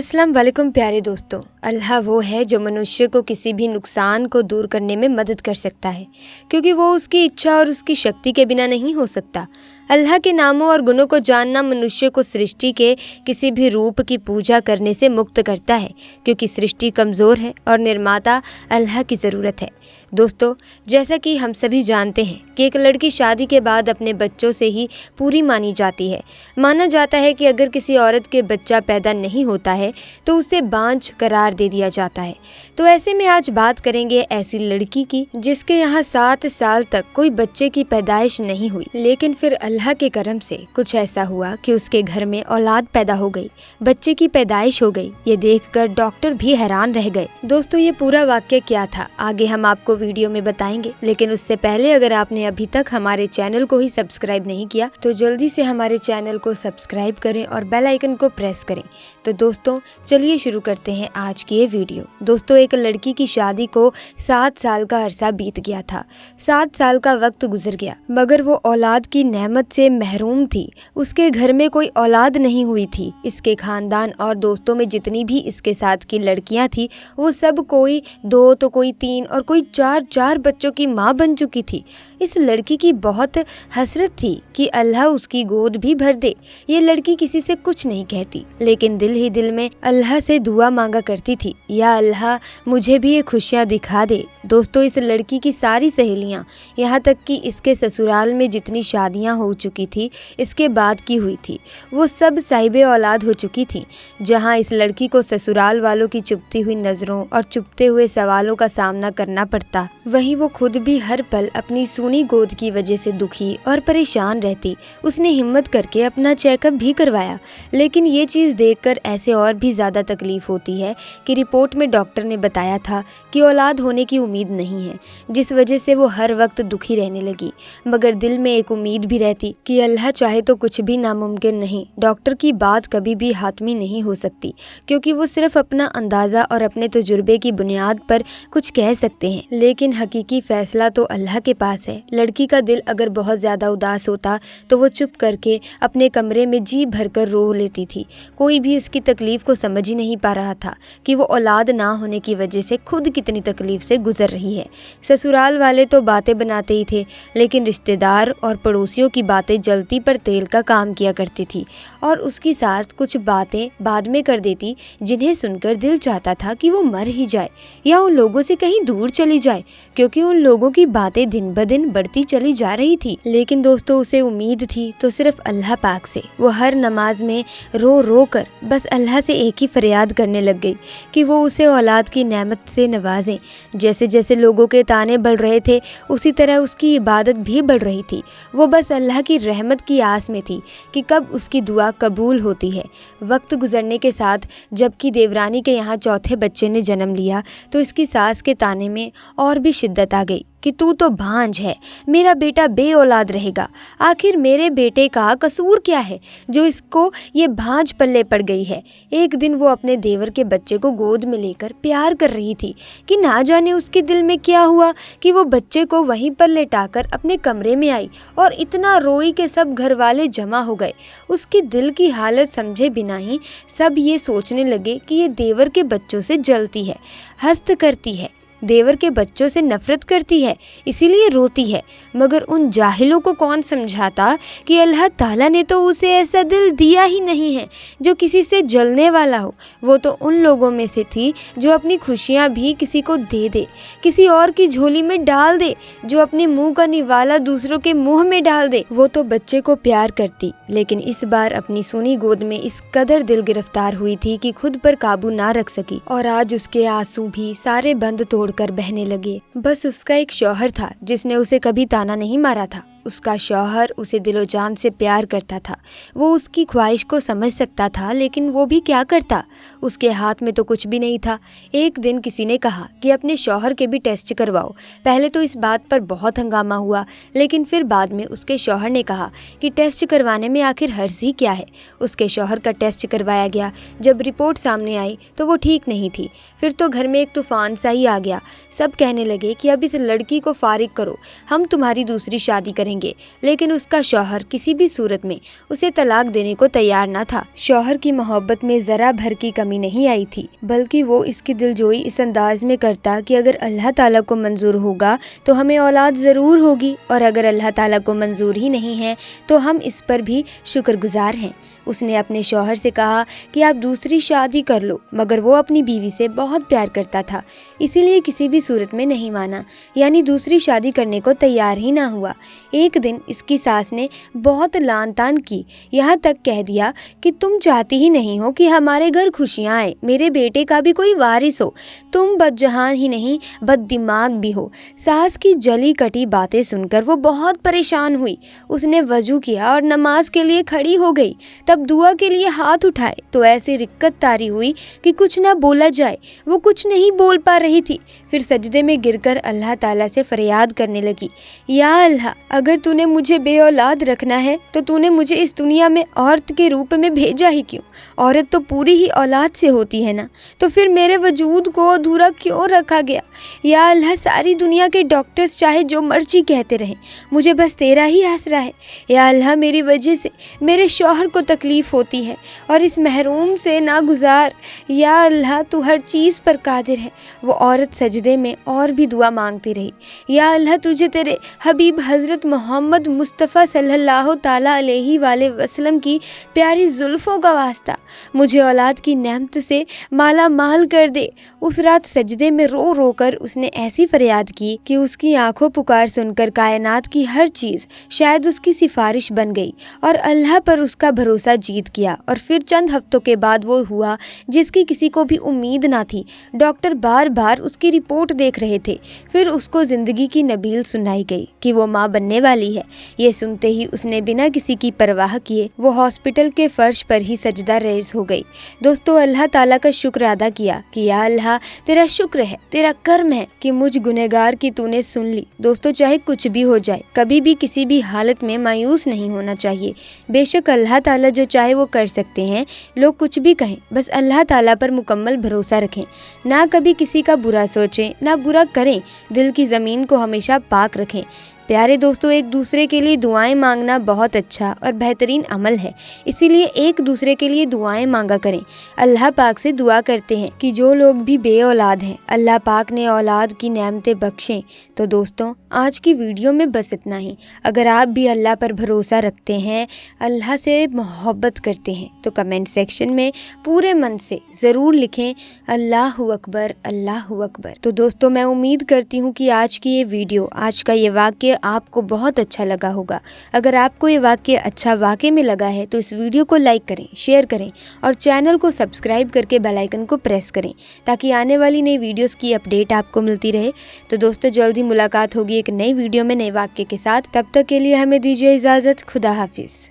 अस्सलाम वालेकुम प्यारे दोस्तों। अल्लाह वो है जो मनुष्य को किसी भी नुकसान को दूर करने में मदद कर सकता है, क्योंकि वो उसकी इच्छा और उसकी शक्ति के बिना नहीं हो सकता। अल्लाह के नामों और गुणों को जानना मनुष्य को सृष्टि के किसी भी रूप की पूजा करने से मुक्त करता है, क्योंकि सृष्टि कमज़ोर है और निर्माता अल्लाह की ज़रूरत है। दोस्तों, जैसा कि हम सभी जानते हैं कि एक लड़की शादी के बाद अपने बच्चों से ही पूरी मानी जाती है। माना जाता है कि अगर किसी औरत के बच्चा पैदा नहीं होता है तो उसे बांझ करार दे दिया जाता है। तो ऐसे में आज बात करेंगे ऐसी लड़की की जिसके यहाँ 7 साल तक कोई बच्चे की पैदाइश नहीं हुई, लेकिन फिर अल्लाह के करम से कुछ ऐसा हुआ कि उसके घर में औलाद पैदा हो गई, बच्चे की पैदाइश हो गई। ये देखकर डॉक्टर भी हैरान रह गए। दोस्तों, ये पूरा वाक्य क्या था आगे हम आपको वीडियो में बताएंगे, लेकिन उससे पहले अगर आपने अभी तक हमारे चैनल को ही सब्सक्राइब नहीं किया तो जल्दी से हमारे चैनल को सब्सक्राइब करें और बेल आइकन को प्रेस करें। तो दोस्तों, चलिए शुरू करते हैं आज की ये वीडियो। दोस्तों, एक लड़की की शादी को 7 साल का अरसा बीत गया था। 7 साल का वक्त गुजर गया, मगर वो औलाद की नेमत से महरूम थी। उसके घर में कोई औलाद नहीं हुई थी। इसके खानदान और दोस्तों में जितनी भी इसके साथ की लड़कियां थी, वो सब कोई 2 तो कोई 3 और कोई 4 बच्चों की माँ बन चुकी थी। इस लड़की की बहुत हसरत थी कि अल्लाह उसकी गोद भी भर दे। ये लड़की किसी से कुछ नहीं कहती, लेकिन दिल ही दिल में अल्लाह से दुआ मांगा करती थी, या अल्लाह मुझे भी ये खुशियाँ दिखा दे। दोस्तों, इस लड़की की सारी सहेलियाँ, यहाँ तक कि इसके ससुराल में जितनी शादियाँ हो चुकी थी इसके बाद की हुई थी, वो सब साहिबे औलाद हो चुकी थी। जहाँ इस लड़की को ससुराल वालों की चुभती हुई नज़रों और चुभते हुए सवालों का सामना करना पड़ता, वहीं वो खुद भी हर पल अपनी सूनी गोद की वजह से दुखी और परेशान रहती। उसने हिम्मत करके अपना चेकअप भी करवाया, लेकिन ये चीज़ देखकर ऐसे और भी ज़्यादा तकलीफ होती है कि रिपोर्ट में डॉक्टर ने बताया था कि औलाद होने की उम्मीद नहीं है, जिस वजह से वो हर वक्त दुखी रहने लगी। मगर दिल में एक उम्मीद भी रहती कि अल्लाह चाहे तो कुछ भी नामुमकिन नहीं। डॉक्टर की बात कभी भी हातमी नहीं हो सकती, क्योंकि वो सिर्फ अपना अंदाज़ा और अपने तजुर्बे की बुनियाद पर कुछ कह सकते हैं, लेकिन हकीकी फैसला तो अल्लाह के पास है। लड़की का दिल अगर बहुत ज़्यादा उदास होता तो वो चुप करके अपने कमरे में जी भरकर रो लेती थी। कोई भी इसकी तकलीफ़ को समझ ही नहीं पा रहा था कि वो औलाद ना होने की वजह से खुद कितनी तकलीफ़ से गुजर रही है। ससुराल वाले तो बातें बनाते ही थे, लेकिन रिश्तेदार और पड़ोसियों की बातें जलती पर तेल का काम किया करती थी। और उसकी सास कुछ बातें बाद में कर देती जिन्हें सुनकर दिल चाहता था कि वो मर ही जाए या उन लोगों से कहीं दूर चली जाए, क्योंकि उन लोगों की बातें दिन ब दिन बढ़ती चली जा रही थी। लेकिन दोस्तों, उसे उम्मीद थी तो सिर्फ अल्लाह पाक से। वो हर नमाज में रो रो कर बस अल्लाह से एक ही फरियाद करने लग गई कि वो उसे औलाद की नेमत से नवाजें। जैसे जैसे लोगों के ताने बढ़ रहे थे, उसी तरह उसकी इबादत भी बढ़ रही थी। वो बस अल्लाह की रहमत की आस में थी कि कब उसकी दुआ कबूल होती है। वक्त गुजरने के साथ जबकि देवरानी के यहाँ चौथे बच्चे ने जन्म लिया तो इसकी सास के ताने में और भी शिद्दत आ गई कि तू तो भांज है, मेरा बेटा बे औलाद रहेगा। आखिर मेरे बेटे का कसूर क्या है जो इसको ये भांज पल्ले पड़ गई है। एक दिन वो अपने देवर के बच्चे को गोद में लेकर प्यार कर रही थी कि ना जाने उसके दिल में क्या हुआ कि वो बच्चे को वहीं पर लेटाकर अपने कमरे में आई और इतना रोई कि सब घर वाले जमा हो गए। उसकी दिल की हालत समझे बिना ही सब ये सोचने लगे कि ये देवर के बच्चों से जलती है, हस्त करती है, देवर के बच्चों से नफरत करती है, इसीलिए रोती है। मगर उन जाहिलों को कौन समझाता कि अल्लाह ताला ने तो उसे ऐसा दिल दिया ही नहीं है जो किसी से जलने वाला हो। वो तो उन लोगों में से थी जो अपनी खुशियाँ भी किसी को दे दे, किसी और की झोली में डाल दे, जो अपने मुंह का निवाला दूसरों के मुंह में डाल दे। वो तो बच्चे को प्यार करती, लेकिन इस बार अपनी सोनी गोद में इस कदर दिल गिरफ्तार हुई थी कि खुद पर काबू ना रख सकी, और आज उसके आंसू भी सारे बंद तोड़कर बहने लगे। बस उसका एक शौहर था जिसने उसे कभी ताना नहीं मारा था। उसका शौहर उसे दिलो जान से प्यार करता था। वो उसकी ख्वाहिश को समझ सकता था, लेकिन वो भी क्या करता, उसके हाथ में तो कुछ भी नहीं था। एक दिन किसी ने कहा कि अपने शौहर के भी टेस्ट करवाओ। पहले तो इस बात पर बहुत हंगामा हुआ, लेकिन फिर बाद में उसके शौहर ने कहा कि टेस्ट करवाने में आखिर हर्ज ही क्या है। उसके शौहर का टेस्ट करवाया गया। जब रिपोर्ट सामने आई तो वो ठीक नहीं थी। फिर तो घर में एक तूफान सा ही आ गया। सब कहने लगे कि अब इस लड़की को फारिग करो, हम तुम्हारी दूसरी शादी करेंगे। करेंगे, लेकिन उसका शौहर किसी भी सूरत में उसे तलाक देने को तैयार न था। शौहर की मोहब्बत में जरा भर की कमी नहीं आई थी, बल्कि वो इसकी दिलजोई इस अंदाज में करता कि अगर अल्लाह ताला को मंजूर होगा तो हमें औलाद ज़रूर होगी, और अगर अल्लाह ताला को मंजूर ही नहीं है तो हम इस पर भी शुक्रगुजार हैं। उसने अपने शौहर से कहा कि आप दूसरी शादी कर लो, मगर वो अपनी बीवी से बहुत प्यार करता था, इसीलिए किसी भी सूरत में नहीं माना, यानी दूसरी शादी करने को तैयार ही ना हुआ। एक दिन इसकी सास ने बहुत लान तान की, यहाँ तक कह दिया कि तुम चाहती ही नहीं हो कि हमारे घर खुशियाँ आए, मेरे बेटे का भी कोई वारिस हो, तुम बदजहान ही नहीं बददिमाग भी हो। सास की जली कटी बातें सुनकर वो बहुत परेशान हुई। उसने वजू किया और नमाज के लिए खड़ी हो गई। तब दुआ के लिए हाथ उठाए तो ऐसी रिक्कत तारी हुई कि कुछ ना बोला जाए। वो कुछ नहीं बोल पा रही थी। फिर सजदे में गिरकर अल्लाह ताला से फरियाद करने लगी, या अल्लाह, अगर तूने मुझे बेऔलाद रखना है तो तूने मुझे इस दुनिया में औरत के रूप में भेजा ही क्यों? औरत तो पूरी ही औलाद से होती है ना, तो फिर मेरे वजूद को अधूरा क्यों रखा गया? या अल्लाह, सारी दुनिया के डॉक्टर्स चाहे जो मर्जी कहते रहें, मुझे बस तेरा ही आसरा है। या अल्लाह, मेरी वजह से मेरे शौहर को तकलीफ़ होती है और इस महरूम से ना गुजार। या अल्लाह, तू हर चीज़ पर कादिर है। वो औरत सजदे में और भी दुआ मांगती रही। या अल्लाह, तुझे तेरे हबीब हज़रत मोहम्मद मुस्तफ़ा सल्लल्लाहु ताला अलैहि वसल्लम की प्यारी जुल्फ़ों का वास्ता, मुझे औलाद की नेमत से माला माल कर दे। उस रात सजदे में रो रो कर उसने ऐसी फरियाद की कि उसकी आंखों पुकार सुनकर कायनात की हर चीज़ शायद उसकी सिफारिश बन गई और अल्लाह पर उसका भरोसा जीत गया। और फिर चंद हफ्तों के बाद वो हुआ जिसकी किसी को भी उम्मीद ना थी। डॉक्टर बार बार उसकी रिपोर्ट देख रहे थे। फिर उसको ज़िंदगी की नबील सुनाई गई कि वो माँ बनने वाली है। ये सुनते ही उसने बिना किसी की परवाह किए वो हॉस्पिटल के फर्श पर ही सजदा रेज़ हो गई। दोस्तों, अल्लाह ताला का शुक्र अदा किया कि या अल्लाह, तेरा शुक्र है, तेरा कर्म है कि मुझ गुनहगार की तूने सुन ली। दोस्तों, चाहे कुछ भी हो जाए, कभी भी किसी भी हालत में मायूस नहीं होना चाहिए। बेशक अल्लाह ताला जो चाहे वो कर सकते हैं। लोग कुछ भी कहें, बस अल्लाह ताला पर मुकम्मल भरोसा रखें। ना कभी किसी का बुरा सोचें, ना बुरा करें। दिल की ज़मीन को हमेशा पाक रखें। प्यारे दोस्तों, एक दूसरे के लिए दुआएं मांगना बहुत अच्छा और बेहतरीन अमल है, इसीलिए एक दूसरे के लिए दुआएं मांगा करें। अल्लाह पाक से दुआ करते हैं कि जो लोग भी बे औलाद हैं, अल्लाह पाक ने औलाद की नेमतें बख्शें। तो दोस्तों, आज की वीडियो में बस इतना ही। अगर आप भी अल्लाह पर भरोसा रखते हैं, अल्लाह से मोहब्बत करते हैं, तो कमेंट सेक्शन में पूरे मन से ज़रूर लिखें अल्लाहु अकबर, अल्लाहु अकबर। तो दोस्तों, मैं उम्मीद करती हूँ कि आज की ये वीडियो, आज का ये वाक़या आपको बहुत अच्छा लगा होगा। अगर आपको ये वाक़या अच्छा वाक़ई में लगा है तो इस वीडियो को लाइक करें, शेयर करें और चैनल को सब्सक्राइब करके बेल आइकन को प्रेस करें, ताकि आने वाली नई वीडियोस की अपडेट आपको मिलती रहे। तो दोस्तों, जल्दी मुलाकात होगी एक नई वीडियो में नए वाक़ये के साथ। तब तक के लिए हमें दीजिए इजाज़त। खुदा हाफिज़।